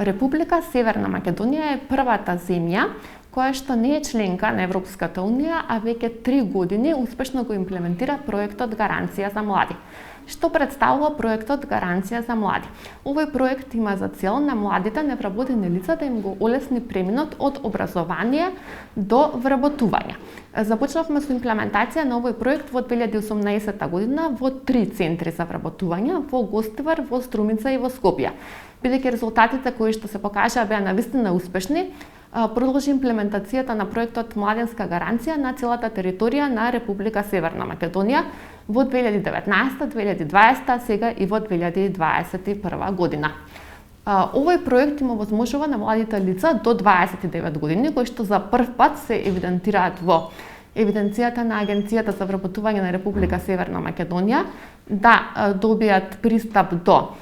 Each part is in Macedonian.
Република Северна Македонија е првата земја која што не е членка на Европската Унија, а веќе 3 години успешно го имплементира проектот Гаранција за млади. Што представува проектот Гаранција за млади? Овој проект има за цел на младите невработени лица да им го олесни преминот од образование до вработување. Започнавме со имплементација на овој проект во 2018 година во 3 центри за вработување, во Гостивар, во Струмица и во Скопје. Бидејќи резултатите кои што се покажаа беа навистина успешни, продолжи имплементацијата на проектот Младинска гаранција на целата територија на Република Северна Македонија во 2019, 2020, сега и во 2021 година. Овој проект им овозможува на младите лица до 29 години, кои што за прв пат се евидентираат во евиденцијата на Агенцијата за вработување на Република Северна Македонија, да добијат пристап до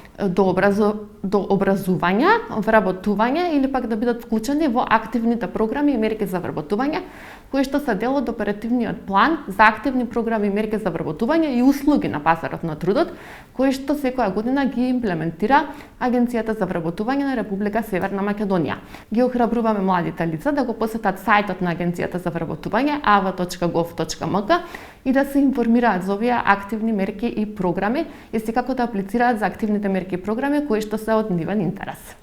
образување, вработување или пак да бидат вклучени во активните програми и мерки за вработување, кои што се дел од оперативниот план за активни програми и мерки за вработување и услуги на пазарот на трудот, кои што секоја година ги имплементира Агенцијата за вработување на Република Северна Македонија. Ги охрабруваме младите лица да го посетат сајтот на Агенцијата за вработување av.gov.mk и да се информираат за овие активни мерки и програми и секако да аплицираат за активните мерки и програми кои што се од нивен интерес.